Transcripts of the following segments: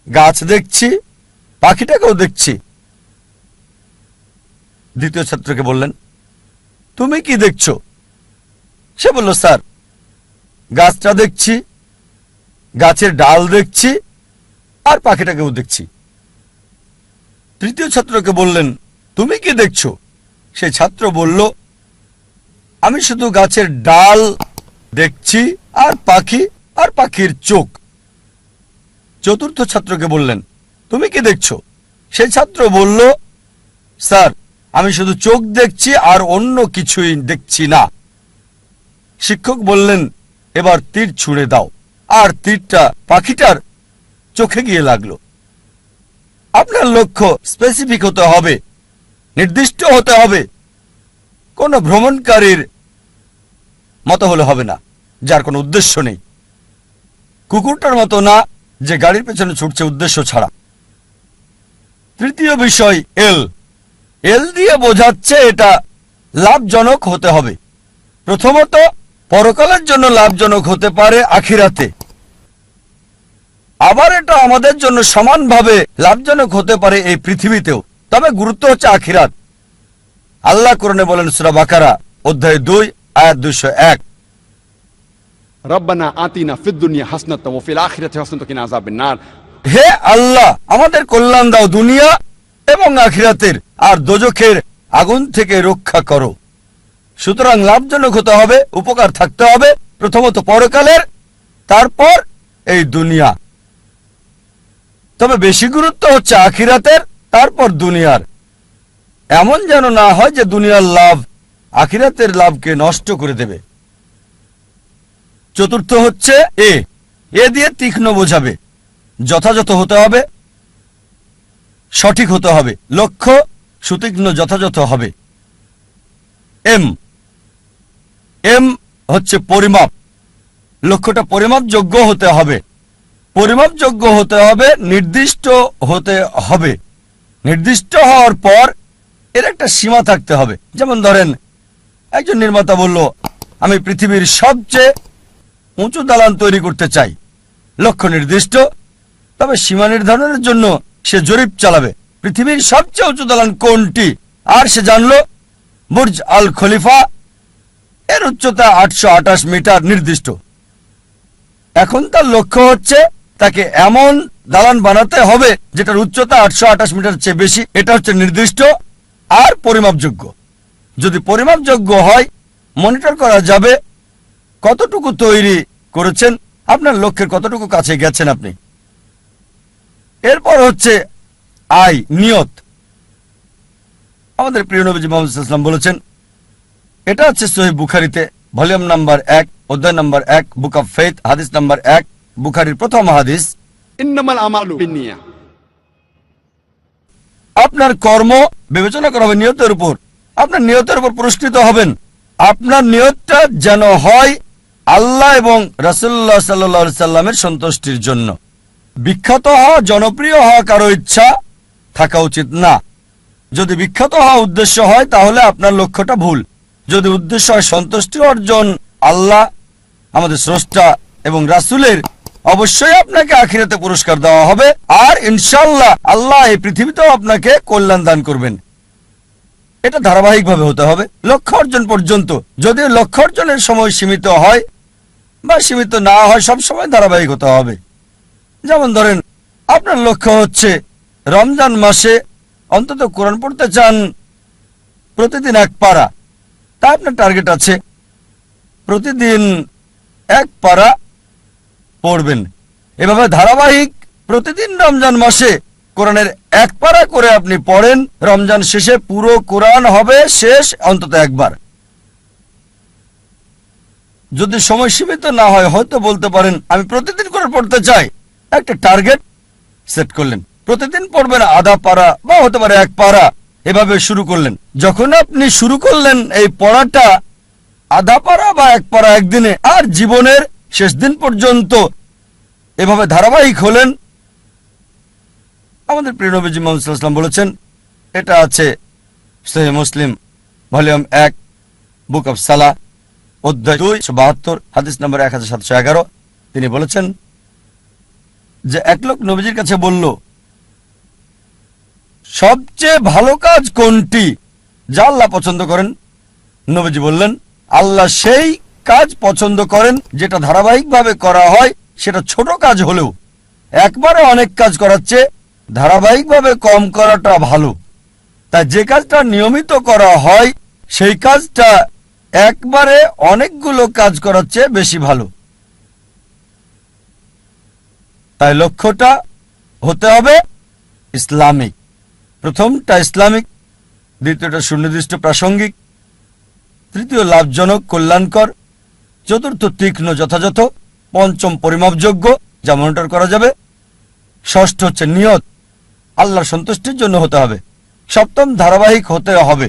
গাছ দেখছি, পাখিটাকেও দেখছি। দ্বিতীয় ছাত্রকে বললেন, তুমি কি দেখছো? সে বলল, স্যার, গাছটা দেখছি, গাছের ডাল দেখছি, আর পাখিটাকেও দেখছি। তৃতীয় ছাত্রকে বললেন, তুমি কি দেখছো? সেই ছাত্র বলল, আমি শুধু গাছের ডাল দেখছি আর পাখির চোখ। চতুর্থ ছাত্রকে বললেন, তুমি কি দেখছো? সেই ছাত্র বলল, স্যার, আমি শুধু চোখ দেখছি আর অন্য কিছুই দেখছি না। শিক্ষক বললেন, এবার তীর ছুঁড়ে দাও, আর তীরটা পাখিটার চোখে গিয়ে লাগলো। আপনার লক্ষ্য স্পেসিফিক হতে হবে, নির্দিষ্ট হতে হবে। কোনো ভ্রমণকারীর মতো হলে হবে না, যার কোনো উদ্দেশ্য নেই। কুকুরটার মতো না, যে গাড়ির পেছনে ছুটছে উদ্দেশ্য ছাড়া। তৃতীয় বিষয় এল দিয়ে বোঝাচ্ছে এটা লাভজনক হতে হবে। প্রথমত, পরকালের জন্য লাভজনক হতে পারে আখিরাতে। আবার এটা আমাদের জন্য সমানভাবে লাভজনক হতে পারে এই পৃথিবীতেও, তবে গুরুত্ব হচ্ছে আখিরাত। আল্লাহ কোরআনে বলেন, সূরা বাকারা অধ্যায় 2 আয়াত 201, রব্বানা আতিনা ফিদ দুনিয়া হাসনাতাও ওয়া ফিল আখিরাতি হাসনাতাও ওয়া কিনা আযাবান নার। হে আল্লাহ, আমাদের কল্যাণ দাও দুনিয়া এবং আখিরাতের, আর দোজখের আগুন থেকে রক্ষা করো। সুতরাং লাভজনক হতে হবে, উপকার থাকতে হবে, প্রথমত পরকালের, তারপর এই দুনিয়া। তবে বেশি গুরুত্ব হচ্ছে আখিরাতের, তারপর দুনিয়ার। এমন যেন না হয় যে দুনিয়ার লাভ আখিরাতের লাভকে নষ্ট করে দেবে। চতুর্থ হচ্ছে এ দিয়ে তীক্ষ্ণ বোঝাবে, যথাযথ হতে হবে, সঠিক হতে হবে, লক্ষ্য সুতীক্ষ্ণ যথাযথ হবে। এম হচ্ছে পরিমাপ, লক্ষ্যটা পরিমাপযোগ্য হতে হবে। পরিমাপযোগ্য হতে হবে, নির্দিষ্ট হতে হবে। নির্দিষ্ট হওয়ার পর এর একটা সীমা থাকতে হবে। যেমন ধরেন, একজন নির্মাতা বলল, আমি পৃথিবীর সবচেয়ে উঁচু দালান তৈরি করতে চাই। লক্ষ্য নির্দিষ্ট, তবে সীমা নির্ধারণের জন্য সে জরিপ চালাবে, পৃথিবীর সবচেয়ে উঁচু দালান কোনটি। আর সে জানল বুর্জ আল খলিফা, এর উচ্চতা 828 মিটার, নির্দিষ্ট। এখন তার লক্ষ্য হচ্ছে তাকে এমন দালান বানাতে হবে যেটার উচ্চতা 828 মিটার চেয়ে বেশি। এটা হচ্ছে নির্দিষ্ট আর পরিমাপযোগ্য। যদি পরিমাপযোগ্য হয়, মনিটর করা যাবে কতটুকু তৈরি করেছেন, আপনার লক্ষ্যের কতটুকু কাছে গেছেন আপনি। এরপর হচ্ছে নিয়ত। আমাদের প্রিয় নবীজি মুহাম্মদ সাল্লাল্লাহু আলাইহি ওয়াসাল্লাম বলেছেন, এটা হচ্ছে সহিহ বুখারীতে ভলিউম নাম্বার 1 অধ্যায় নাম্বার 1 বুক অফ ফেথ হাদিস নাম্বার 1, বুখারীর প্রথম হাদিস, ইন্নামাল আমালু বিন্নিয়া। আপনার কর্ম বিবেচনা করা হবে নিয়তের উপর। আপনার নিয়তের উপর পুরস্কৃত হবেন। আপনার নিয়তটা যেন হয় আল্লাহ এবং রাসূলুল্লাহ সাল্লাল্লাহু আলাইহি সাল্লামের সন্তুষ্টির জন্য। বিখ্যাত হওয়া, জনপ্রিয় হওয়া কারো ইচ্ছা থাকা উচিত না। যদি বিখ্যাত হওয়া উদ্দেশ্য হয়, তাহলে আপনার লক্ষ্যটা ভুল। যদি উদ্দেশ্য হয় সন্তুষ্টি অর্জন আল্লাহ, আমাদের স্রষ্টা এবং রাসূলের, অবশ্যই আপনাকে আখিরাতে পুরস্কার দেওয়া হবে। আর ইনশাআল্লাহ আল্লাহ এই পৃথিবীতেও আপনাকে কল্যাণ দান করবেন। এটা ধারাবাহিকভাবে হতে হবে লক্ষ্য অর্জন পর্যন্ত। যদিও লক্ষ্য অর্জনের সময় সীমিত হয় বা সীমিত না হয়, সব সময় ধারাবাহিক হতে হবে। যেমন ধরেন, আপনার লক্ষ্য হচ্ছে রমজান মাসে অন্তত কোরআন পড়তে চান প্রতিদিন 1 পারা, তা আপনার টার্গেট আছে প্রতিদিন 1 পারা পড়বেন। এভাবে ধারাবাহিক প্রতিদিন রমজান মাসে কোরআনের 1 পারা করে আপনি পড়েন। রমজান শেষে পুরো কোরআন হবে শেষ অন্তত একবার। যদি সময় সীমিত না হয়, হয়তো বলতে পারেন আমি প্রতিদিন করে পড়তে চাই। একটা টার্গেট সেট করলেন, প্রতিদিন পড়বেন আধা পারা বা হতে পারে 1 পারা, এভাবে শুরু করলেন। যখন আপনি শুরু করলেন এই পড়াটা আধা পারা বা 1 পারা একদিনে, আর জীবনের শেষ দিন পর্যন্ত এভাবে ধারাবাহিক হলেন, আমাদের প্রিয় নবীজি মুহাম্মদ সাল্লাল্লাহু আলাইহি ওয়াসাল্লাম বলেছেন, এটা আছে সহিহ মুসলিম ভলিউম 1 বুক অফ সালাহ অধ্যায় 272 হাদিস নম্বর 1711। তিনি বলেছেন, যে এক লোক নবীজির কাছে বলল, সবচেয়ে ভালো কাজ কোনটি যা আল্লাহ পছন্দ করেন? নবীজি বললেন, আল্লাহ সেই কাজ পছন্দ করেন যেটা ধারাবাহিকভাবে করা হয়, সেটা ছোট কাজ হলেও। একবারে অনেক কাজ করাচ্ছে ধারাবাহিকভাবে কম করাটা ভালো। তাই যে কাজটা নিয়মিত করা হয় সেই কাজটা একবারে অনেকগুলো কাজ করাচ্ছে বেশি ভালো। তাই লক্ষ্যটা হতে হবে ইসলামিক। প্রথমটা ইসলামিক, দ্বিতীয়টা সুনির্দিষ্ট প্রাসঙ্গিক, তৃতীয় লাভজনক কল্যাণকর, চতুর্থ তীক্ষ্ণ যথাযথ, পঞ্চম পরিমাপযোগ্য যা মনিটর করা যাবে, ষষ্ঠ হচ্ছে নিয়ত আল্লাহর সন্তুষ্টির জন্য হতে হবে, সপ্তম ধারাবাহিক হতে হবে।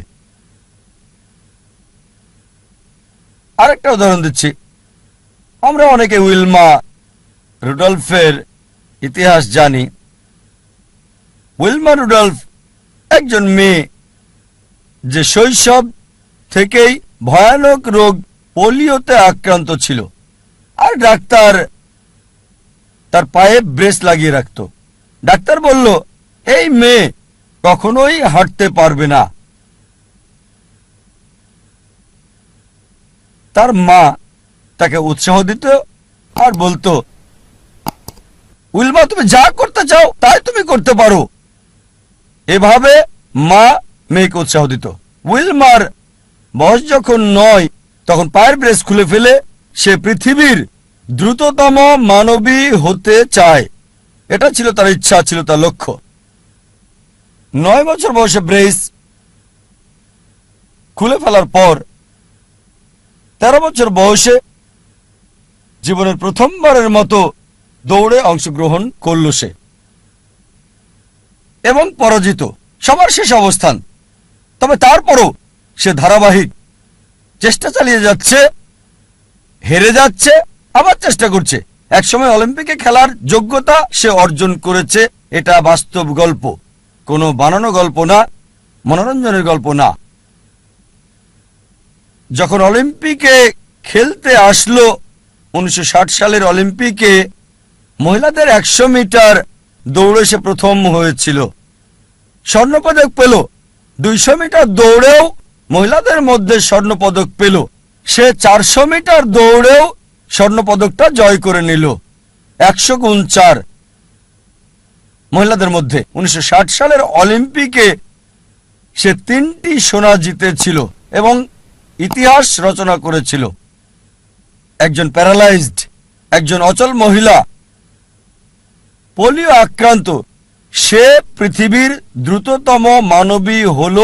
আরেকটা উদাহরণ দিচ্ছি। আমরা অনেকে উইলমা রুডলফের ইতিহাস জানি। উইলমা রুডলফ একজন মেয়ে যে শৈশব থেকেই ভয়ানক রোগ পোলিওতে আক্রান্ত ছিল, আর ডাক্তার তার পায়ে ব্রেস লাগিয়ে রাখত। ডাক্তার বলল, এই মেয়ে কখনোই হাঁটতে পারবে না। তার মা তাকে উৎসাহ দিত আর বলতো, উইলমা, তুমি যা করতে চাও তাই তুমি করতে পারো। এভাবে মা মেয়েকে উৎসাহ দিত। উইলমার বয়স যখন 9, তখন পায়ের ব্রেস খুলে ফেলে সে পৃথিবীর দ্রুততম মানবী হতে চায়। এটা ছিল তার ইচ্ছা, ছিল তার লক্ষ্য। 9 বছর বয়সে ব্রেস খুলে ফেলার পর 13 বছর বয়সে জীবনের প্রথমবারের মতো দৌড়ে অংশগ্রহণ করল সে, এবং পরাজিত, সবার শেষ অবস্থান। তবে তারপরও সে ধারাবাহিক চেষ্টা চালিয়ে যাচ্ছে, হেরে যাচ্ছে, আবার চেষ্টা করছে। একসময় অলিম্পিকে খেলার যোগ্যতা সে অর্জন করেছে। এটা বাস্তব গল্প, কোনো বানানো গল্প না, মনোরঞ্জনের গল্প না। যখন অলিম্পিকে খেলতে আসলো 1960 সালের অলিম্পিকে মহিলাদের 100 মিটার দৌড়ে সে প্রথম হয়েছিল, স্বর্ণপদক পেল। 200 মিটার দৌড়েও মহিলাদের মধ্যে স্বর্ণপদক পেল। সে 400 মিটার দৌড়েও স্বর্ণপদকটা জয় করে নিল। 100 গুণ 4 মহিলাদের মধ্যে 1960 সালের অলিম্পিকে সে 3টি সোনা জিতেছিল এবং ইতিহাস রচনা করেছিল। একজন প্যারালাইজড, একজন অচল মহিলা, পোলিও আক্রান্ত, সে পৃথিবীর দ্রুততম মানবী হল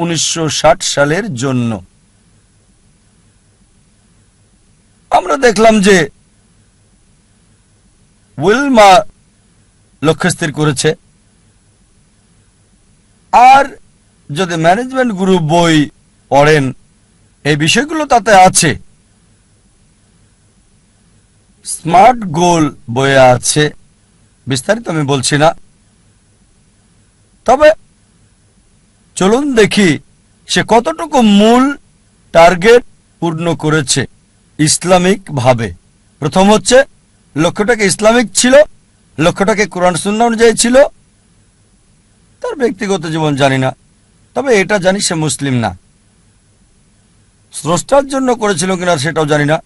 1960 সালের জন্য। আমরা দেখলাম যে উইলমা লক্ষ্য স্থির করেছে। আর যদি ম্যানেজমেন্ট গ্রুপ বই পড়েন, এই বিষয়গুলো তাতে আছে। স্মার্ট গোল বইয়ে আছে, বিস্তারিত আমি বলছি না। তবে চলুন দেখি সে কতটুকু মূল টার্গেট পূর্ণ করেছে ইসলামিক ভাবে। প্রথম হচ্ছে লক্ষ্যটাকে ইসলামিক ছিল, লক্ষ্যটাকে কোরআন সুন্নাহ অনুযায়ী ছিল। তার ব্যক্তিগত জীবন জানি না, তবে এটা জানি সে মুসলিম না। স্রষ্টার জন্য করেছিল কিনা সেটাও জানি না।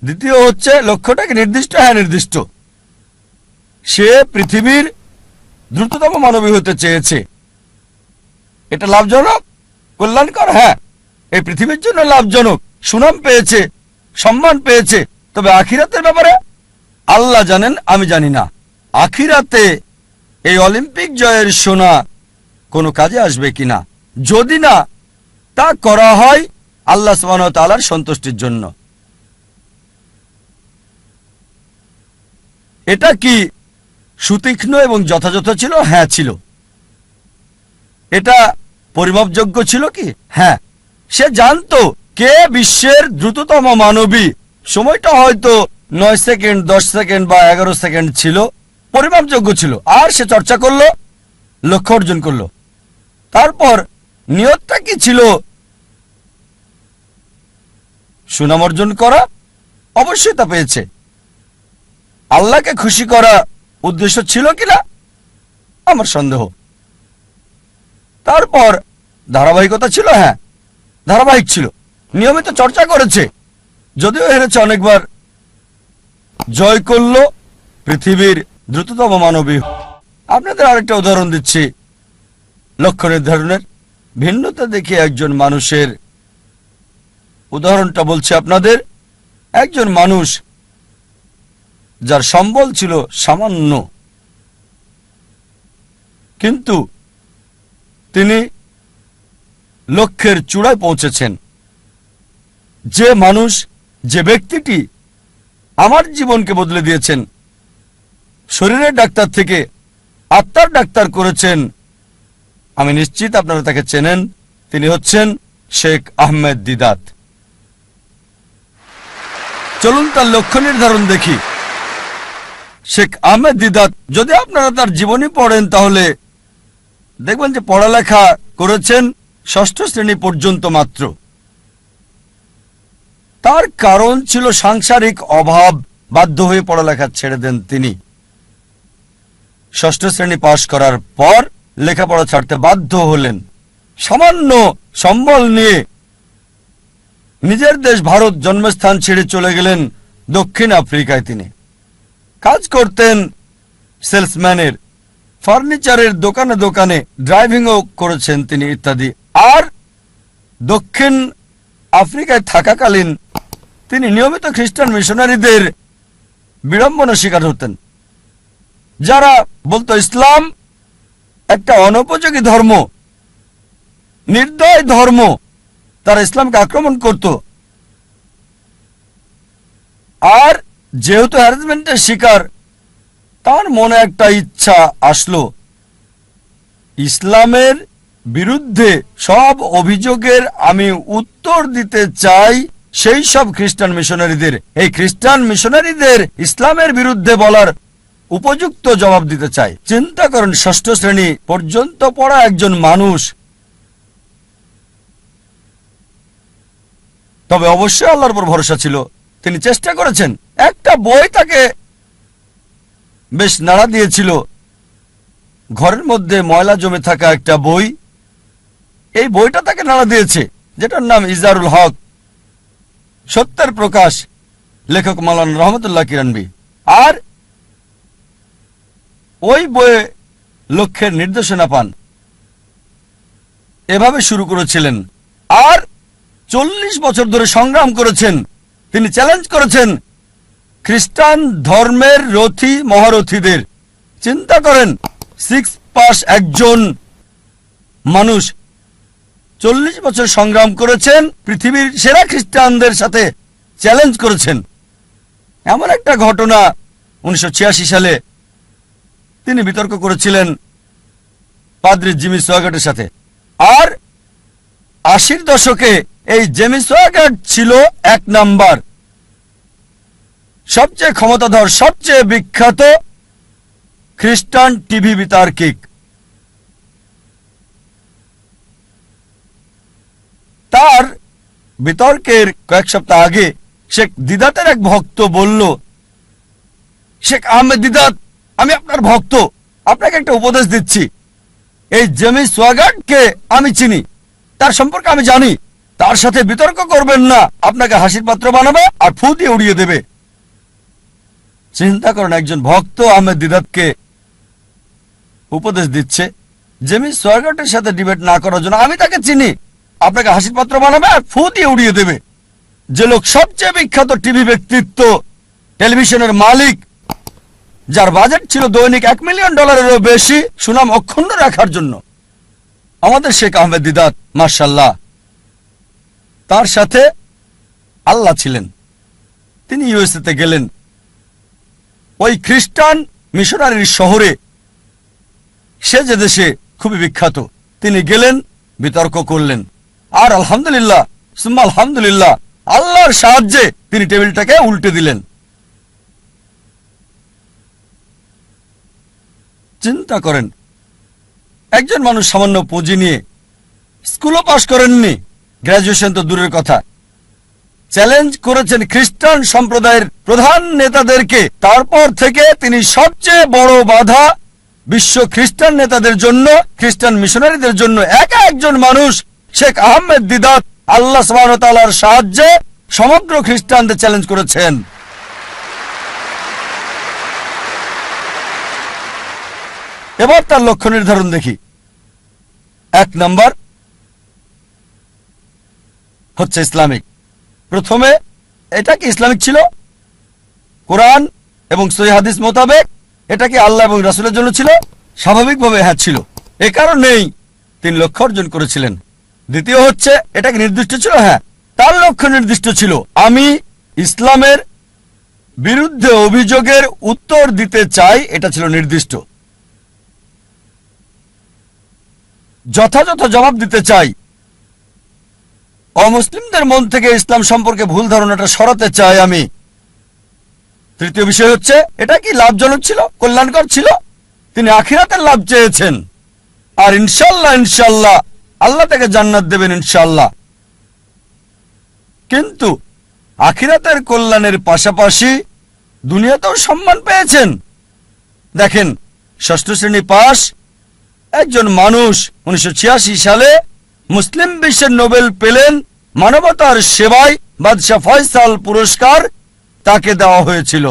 দ্বিতীয় হচ্ছে লক্ষ্যটাকে নির্দিষ্ট, হ্যাঁ নির্দিষ্ট। সে পৃথিবীর দ্রুততম মানবী হতে চেয়েছে। এটা লাভজনক, কল্যাণকর, হ্যাঁ, এই পৃথিবীর জন্য লাভজনক। সুনাম পেয়েছে, সম্মান পেয়েছে। তবে আখিরাতের ব্যাপারে আল্লাহ জানেন, আমি জানি না। আখিরাতে এই অলিম্পিক জয়ের সোনা কোনো কাজে আসবে কিনা। যদি না তা করা হয় আল্লাহ সুবহানাহু ওয়া তাআলার সন্তুষ্টির জন্য। এটা কি সুতীক্ষ্ণ এবং যথাযথ ছিল? হ্যাঁ ছিল। এটা পরিমাপযোগ্য ছিল কি? হ্যাঁ। সে জানতো কে বিশ্বের দ্রুততম মানবী। সময়টা হয়তো 9 সেকেন্ড, 10 সেকেন্ড বা 11 সেকেন্ড ছিল, পরিমাপযোগ্য ছিল। আর সে চর্চা করলো, লক্ষ্য অর্জন করলো। তারপর নিয়তটা কি ছিল? সুনাম অর্জন করা। অবশ্যই তা পেয়েছে। আল্লাহকে খুশি করা উদ্দেশ্য ছিল কিনা আমার সন্দেহ। তারপর ধারাবাহিকতা ছিল, হ্যাঁ ধারাবাহিক ছিল, নিয়মিত চর্চা করেছে, যদিও হেরেছে অনেকবার, জয় করল পৃথিবীর দ্রুততম মানবী। আপনাদের আরেকটা উদাহরণ দিচ্ছি লক্ষ্য নির্ধারণের। ভিন্নতা দেখে একজন মানুষের উদাহরণটা বলছি আপনাদের। একজন মানুষ যার সম্বল ছিল সামান্য, কিন্তু তিনি লক্ষ্যের চূড়ায় পৌঁছেছেন। যে মানুষ, যে ব্যক্তিটি আমার জীবনকে বদলে দিয়েছেন, শরীরের ডাক্তার থেকে আত্মার ডাক্তার করেছেন, আমি নিশ্চিত আপনারা তাকে চেনেন। তিনি হচ্ছেন শেখ আহমেদ দিদাত। চলুন তার লক্ষ্য নির্ধারণ দেখি। শেখ আহমেদ দিদাত, যদি আপনারা তার জীবনী পড়েন তাহলে দেখবেন যে পড়ালেখা করেছেন 6ষ্ঠ শ্রেণী পর্যন্ত মাত্র। তার কারণ ছিল সাংসারিক অভাব, বাধ্য হয়ে পড়ালেখা ছেড়ে দেন তিনি। 6ষ্ঠ শ্রেণী পাশ করার পর লেখাপড়া ছাড়তে বাধ্য হলেন। সামান্য সম্বল নিয়ে নিজের দেশ ভারত জন্মস্থান ছেড়ে চলে গেলেন দক্ষিণ আফ্রিকায়। তিনি কাজ করতেন সেলসম্যানের, ফার্নিচারের দোকানে দোকানে, ড্রাইভিংও করেছেন তিনি ইত্যাদি। আর দক্ষিণ আফ্রিকায় থাকাকালীন তিনি নিয়মিত খ্রিস্টান মিশনারিদের বিড়ম্বনা শিকার হতেন, যারা বলতো ইসলাম একটা অনুপযোগী ধর্ম, নির্দয় ধর্ম। তারা ইসলামকে আক্রমণ করত। আর যেহেতু হ্যারাসমেন্টের শিকার, তার মনে একটা ইচ্ছা আসলো, ইসলামের বিরুদ্ধে সব অভিযোগের আমি উত্তর দিতে চাই সেই সব খ্রিস্টান মিশনারিদের। এই খ্রিস্টান মিশনারিদের ইসলামের বিরুদ্ধে বলার উপযুক্ত জবাব দিতে চাই। চিন্তা করেন, 6ষ্ঠ শ্রেণী পর্যন্ত পড়া একজন মানুষ। তবে অবশ্যই আল্লাহর উপর ভরসা ছিল। তিনি চেষ্টা করেছেন। একটা বই তাকে বেশ নাড়া দিয়েছিল, ঘরের মধ্যে ময়লা জমে থাকা একটা বই। এই বইটা তাকে নাড়া দিয়েছে, যেটার নাম ইজারুল হক, সত্যের প্রকাশ, লেখক মাওলানা রহমতুল্লাহ কিরানবী। আর ওই বইয়ে লক্ষ্যের নির্দেশনা পান। এভাবে শুরু করেছিলেন আর 40 বছর ধরে সংগ্রাম করেছেন। তিনি চ্যালেঞ্জ করেছেন খ্রিস্টান ধর্মের রথী মহারথীদের। চিন্তা করেন, 6 পাস একজন মানুষ 40 বছর সংগ্রাম করেছেন, পৃথিবীর সেরা খ্রিস্টানদের সাথে চ্যালেঞ্জ করেছেন। এমন একটা ঘটনা 1986 সালে তিনি বিতর্ক করেছিলেন পাদ্রী জিমি সোয়াগাটের সাথে। আর 80-র দশকে এই জেমি সোয়াগাট ছিল 1 নাম্বার, সবচেয়ে ক্ষমতাধর, সবচেয়ে বিখ্যাত খ্রিস্টান টিভি বিতার্কিক। তার বিতর্কের কয়েক সপ্তাহ আগে শেখ দিদাতের এক ভক্ত বলল, শেখ আহমেদ দিদাত, আমি আপনার ভক্ত, আপনাকে একটা উপদেশ দিচ্ছি। এই জেমি সোয়াগাটকে আমি চিনি, তার সম্পর্কে আমি জানি। তার সাথে বিতর্ক করবেন না, আপনাকে হাসির পাত্র বানাবে আর ফু দিয়ে উড়িয়ে দেবে। চিন্তা করেন, একজন ভক্ত আহমেদ দিদাতকে উপদেশ দিচ্ছে জেমি সোয়াগাটের সাথে ডিবেট না করার জন্য। আমি তাকে চিনি, আপনাকে হাসির পাত্র বানাবে আর ফু দিয়ে উড়িয়ে দেবে। যে লোক সবচেয়ে বিখ্যাত টিভি ব্যক্তিত্ব, টেলিভিশনের মালিক, যার বাজেট ছিল দৈনিক $1 মিলিয়ন বেশি সুনাম অক্ষুণ্ণ রাখার জন্য, আমাদের শেখ আহমেদ দিদাত, মাশাআল্লাহ, তার সাথে আল্লাহ ছিলেন। তিনি ইউএসএতে গেলেন, ওই খ্রিস্টান মিশনারির শহরে, সে যে দেশে খুবই বিখ্যাত। তিনি গেলেন, বিতর্ক করলেন, আর আলহামদুলিল্লাহ সুম্মা আলহামদুলিল্লাহ, আল্লাহর সাহায্যে তিনি টেবিলটাকে উল্টে দিলেন। চিন্তা করেন, একজন মানুষ সামান্য পুঁজি নিয়ে, স্কুলও পাশ করেননি, গ্র্যাজুয়েশন তো দূরের কথা, চ্যালেঞ্জ করেছেন খ্রিস্টান সম্প্রদায়ের প্রধান নেতাদেরকে। তারপর থেকে তিনি সবচেয়ে বড় বাধা বিশ্ব খ্রিস্টান নেতাদের জন্য, খ্রিস্টান মিশনারিদের জন্য। একা একজন মানুষ শেখ আহমেদ দিদাত আল্লাহ সুবহানাহু ওয়া তাআলার সাহায্যে সমগ্র খ্রিস্টানদের চ্যালেঞ্জ করেছেন। এবার তার লক্ষ্য নির্ধারণ দেখি। 1 নম্বর হচ্ছে ইসলামিক। প্রথমে এটা কি ইসলামিক ছিল? কোরআন এবং সহিহ হাদিস মোতাবেক এটা কি আল্লাহ এবং রাসূলের জন্য ছিল? স্বাভাবিকভাবে হ্যাঁ ছিল। এ কারণেই তিনি লক্ষ্য অর্জন করেছিলেন। দ্বিতীয় হচ্ছে এটা কি নির্দিষ্ট ছিল? হ্যাঁ, তার লক্ষ্য নির্দিষ্ট ছিল। আমি ইসলামের বিরুদ্ধে অভিযোগের উত্তর দিতে চাই, এটা ছিল নির্দিষ্ট। যথাযথ জবাব দিতে চাই। অমুসলিমদের মন থেকে ইসলাম সম্পর্কে ভুল ধারণাটা সরাতে চাই আমি। তৃতীয় বিষয় হচ্ছে এটা কি লাভজনক ছিল, কল্যাণকর ছিল? তিনি আখিরাতের লাভ চেয়েছেন, আর ইনশাল্লাহ ইনশাল্লাহ আল্লাহ তাকে জান্নাত দেবেন ইনশাল্লাহ। কিন্তু আখিরাতের কল্যাণের পাশাপাশি দুনিয়াতেও সম্মান পেয়েছেন। দেখেন, 6ষ্ঠ শ্রেণী পাস একজন মানুষ 1986 সালে মুসলিম বিশ্বের নোবেল পেলেন মানবতার সেবায়। বাদশাহ ফয়সাল পুরস্কার তাকে দেওয়া হয়েছিল।